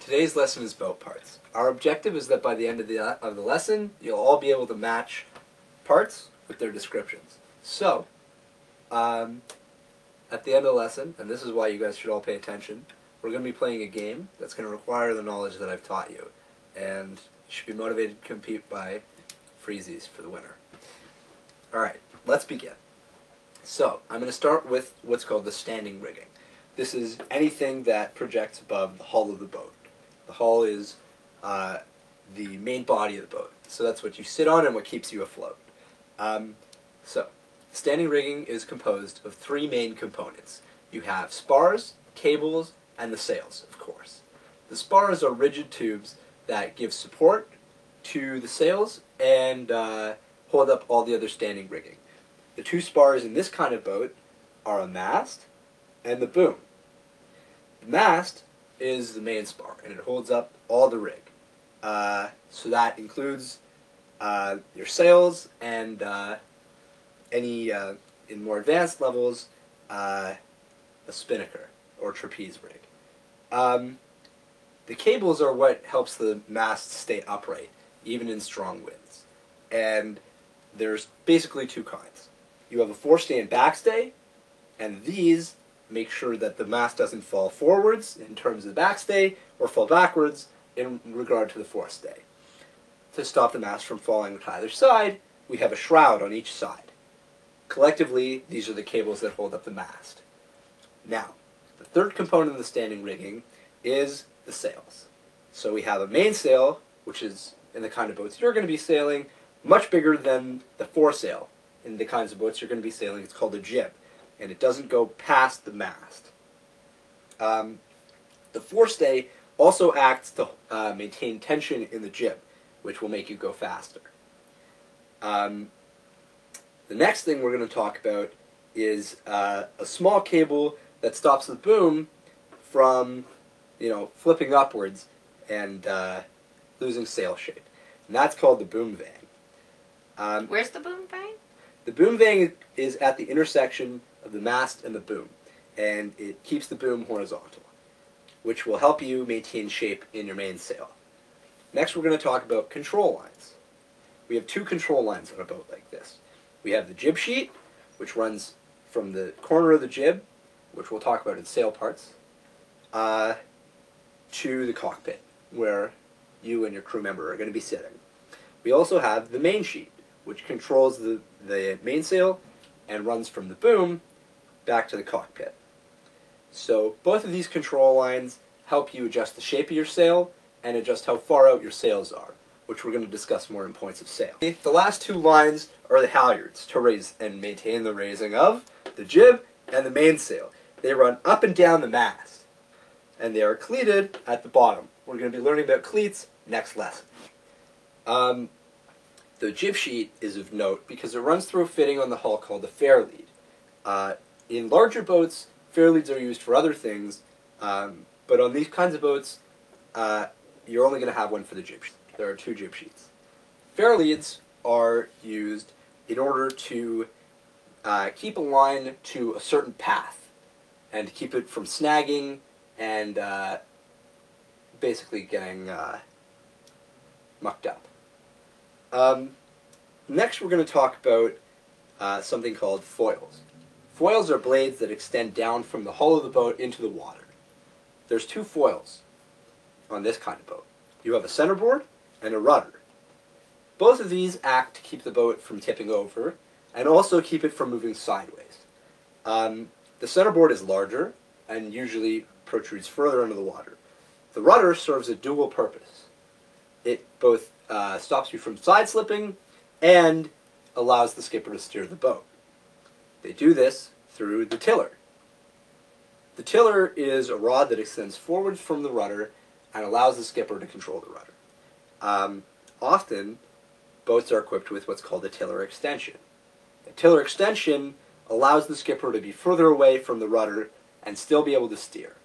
Today's lesson is boat parts. Our objective is that by the end of the lesson, you'll all be able to match parts with their descriptions. So, at the end of the lesson, and this is why you guys should all pay attention, we're going to be playing a game that's going to require the knowledge that I've taught you. And you should be motivated to compete by freezies for the winner. Alright, let's begin. So, I'm going to start with what's called the standing rigging. This is anything that projects above the hull of the boat. The hull is the main body of the boat. So that's what you sit on and what keeps you afloat. Standing rigging is composed of three main components. You have spars, cables, and the sails, of course. The spars are rigid tubes that give support to the sails and hold up all the other standing rigging. The two spars in this kind of boat are a mast and the boom. The mast is the main spar, and it holds up all the rig. So that includes your sails and any, in more advanced levels, a spinnaker or trapeze rig. The cables are what helps the mast stay upright, even in strong winds. And there's basically two kinds. You have a forestay and backstay, and these make sure that the mast doesn't fall forwards in terms of the backstay or fall backwards in regard to the forestay. To stop the mast from falling to either side, we have a shroud on each side. Collectively, these are the cables that hold up the mast. Now, the third component of the standing rigging is the sails. So we have a mainsail, which is, in the kind of boats you're going to be sailing, much bigger than the foresail. In the kinds of boats you're going to be sailing, it's called a jib, and it doesn't go past the mast. The forestay also acts to maintain tension in the jib, which will make you go faster. The next thing we're going to talk about is a small cable that stops the boom from, flipping upwards and losing sail shape. And that's called the boom vang. Where's the boom vang? The boom vang is at the intersection of the mast and the boom, and it keeps the boom horizontal, which will help you maintain shape in your mainsail. Next, we're going to talk about control lines. We have two control lines on a boat like this. We have the jib sheet, which runs from the corner of the jib, which we'll talk about in sail parts, to the cockpit, where you and your crew member are going to be sitting. We also have the main sheet, which controls the mainsail and runs from the boom back to the cockpit. So both of these control lines help you adjust the shape of your sail and adjust how far out your sails are, which we're going to discuss more in points of sail. The last two lines are the halyards to raise and maintain the raising of the jib and the mainsail. They run up and down the mast, and they are cleated at the bottom. We're going to be learning about cleats next lesson. The jib sheet is of note because it runs through a fitting on the hull called the fair lead. In larger boats, fair leads are used for other things, but on these kinds of boats, you're only going to have one for the jib sheet. There are two jib sheets. Fair leads are used in order to keep a line to a certain path and to keep it from snagging and basically getting mucked up. Next we're going to talk about something called foils. Foils are blades that extend down from the hull of the boat into the water. There's two foils on this kind of boat. You have a centerboard and a rudder. Both of these act to keep the boat from tipping over and also keep it from moving sideways. The centerboard is larger and usually protrudes further into the water. The rudder serves a dual purpose. It both stops you from side slipping and allows the skipper to steer the boat. They do this through the tiller. The tiller is a rod that extends forward from the rudder and allows the skipper to control the rudder. Often, boats are equipped with what's called a tiller extension. The tiller extension allows the skipper to be further away from the rudder and still be able to steer.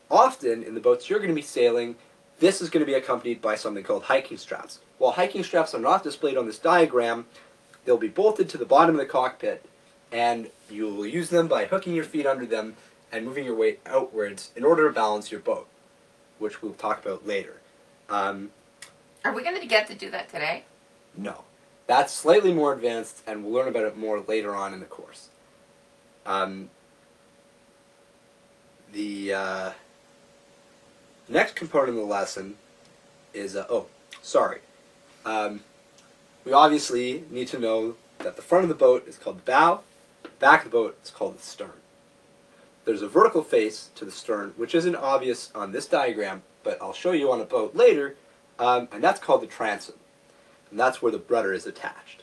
Often, in the boats you're going to be sailing, this is going to be accompanied by something called hiking straps. While hiking straps are not displayed on this diagram, they'll be bolted to the bottom of the cockpit, and you will use them by hooking your feet under them and moving your weight outwards in order to balance your boat. which we'll talk about later. Are we going to get to do that today? No. That's slightly more advanced, and we'll learn about it more later on in the course. The next component of the lesson is, we obviously need to know that the front of the boat is called the bow, the back of the boat is called the stern. There's a vertical face to the stern, which isn't obvious on this diagram, but I'll show you on a boat later, and that's called the transom. And that's where the rudder is attached.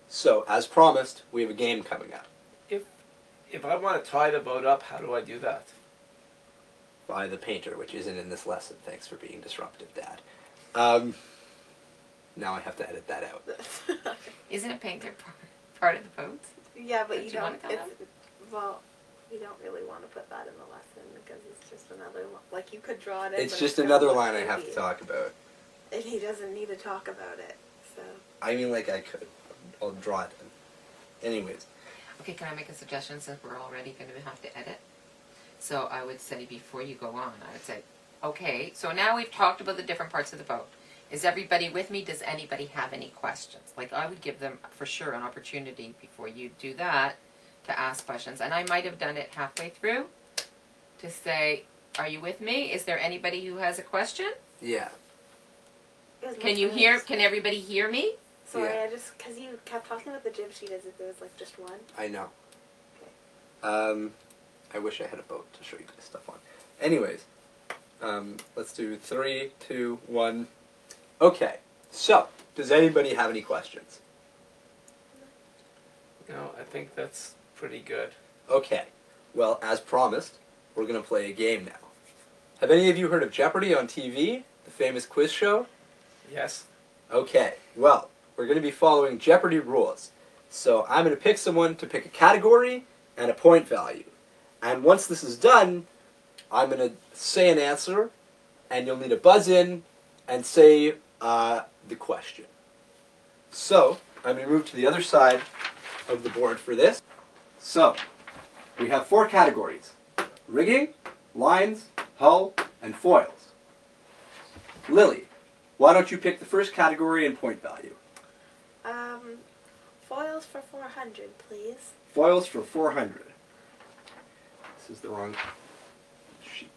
So, as promised, we have a game coming up. If I want to tie the boat up, how do I do that? By the painter, which isn't in this lesson. Thanks for being disruptive, Dad. Now I have to edit that out. Isn't a painter part of the boat? Yeah, but Don't you you wanna don't. come It's, out? well, you don't really want to put that in the lesson because it's just another. Like you could draw it in. It's but just gonna another look line I have to creepy. talk about. And he doesn't need to talk about it. So. I mean, like I could. I'll draw it. Anyways. Okay, can I make a suggestion since we're already going to have to edit? So I would say before you go on, I would say, okay, so now we've talked about the different parts of the boat. Is everybody with me? Does anybody have any questions? Like I would give them for sure an opportunity before you do that to ask questions. And I might have done it halfway through to say, are you with me? Is there anybody who has a question? Yeah. Can you hear, can everybody hear me? Sorry, Yeah. I just because you kept talking about the jib sheet as if there was like just one. I know. Okay. I wish I had a boat to show you guys stuff on. Anyways, let's do 3, 2, 1. Okay, so, does anybody have any questions? No, I think that's pretty good. Okay, well, as promised, we're going to play a game now. Have any of you heard of Jeopardy on TV, the famous quiz show? Yes? Okay, well, we're going to be following Jeopardy rules. So I'm going to pick someone to pick a category and a point value. And once this is done, I'm going to say an answer, and you'll need to buzz in and say the question. So, I'm going to move to the other side of the board for this. So, we have 4 categories: rigging, lines, hull, and foils. Lily, why don't you pick the first category and point value? Foils for 400, please. Foils for 400. This is the wrong sheet.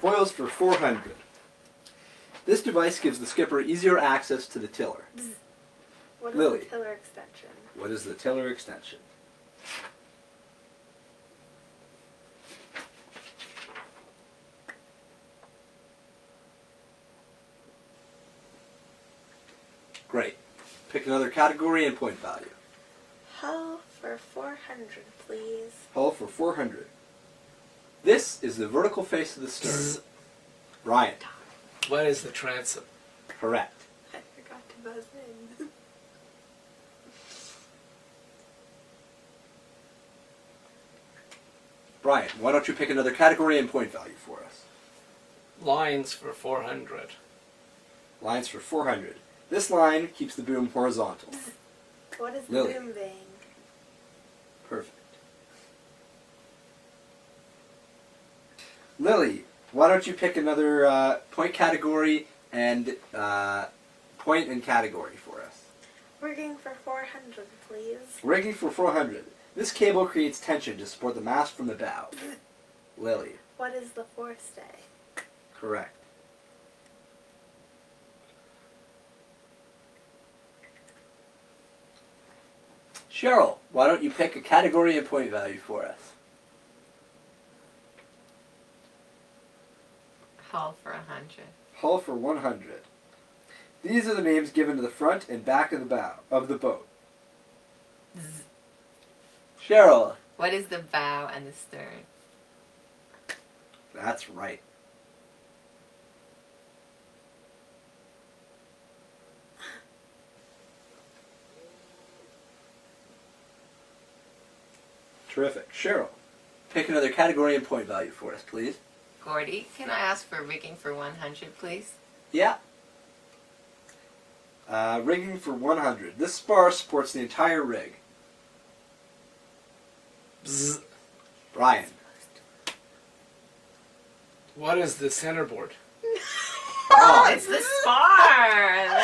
Foils for 400. This device gives the skipper easier access to the tiller. What is Lily. the tiller extension? What is the tiller extension? Great. Pick another category and point value. Hull for 400, please. Hull for 400. This is the vertical face of the stern. Ryan. What is the transom? Correct. I forgot to buzz in. Brian, why don't you pick another category and point value for us? Lines for 400. Lines for 400. This line keeps the boom horizontal. What is the Lily. boom bang? Perfect. Lily, why don't you pick another point category and point and category for us? Rigging for 400, please. Rigging for 400. This cable creates tension to support the mast from the bow. Lily. What is the forestay? Correct. Cheryl, why don't you pick a category and point value for us? Hull for 100. Hull for 100. These are the names given to the front and back of the bow of the boat. Cheryl. What is the bow and the stern? That's right. Terrific. Cheryl, pick another category and point value for us, please. Gordy, can I ask for rigging for 100, please? Yeah. Rigging for 100. This spar supports the entire rig. Bzz. Brian. What is the centerboard? Oh, it's the spar.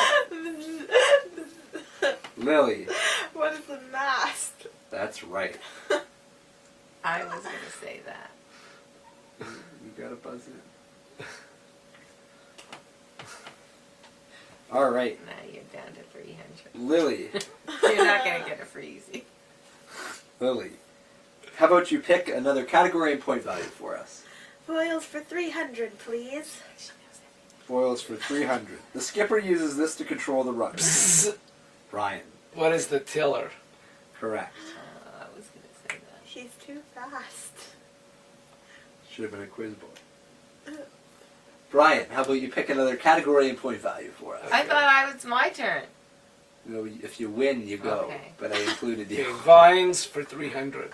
Lily. What is the mast? That's right. I was going to say that. You gotta buzz in. All right, Now you're down to 300. Lily. You're not going to get it for easy. Lily. How about you pick another category and point value for us? Foils for 300, please. Foils for 300. The skipper uses this to control the rudder. Brian. What is the tiller? Correct. I was going to say that. She's too fast. Should have been a quiz boy. Brian, how about you pick another category and point value for us? I thought it was my turn. You know, if you win, you go. Okay. But I included Okay, you. vines for 300.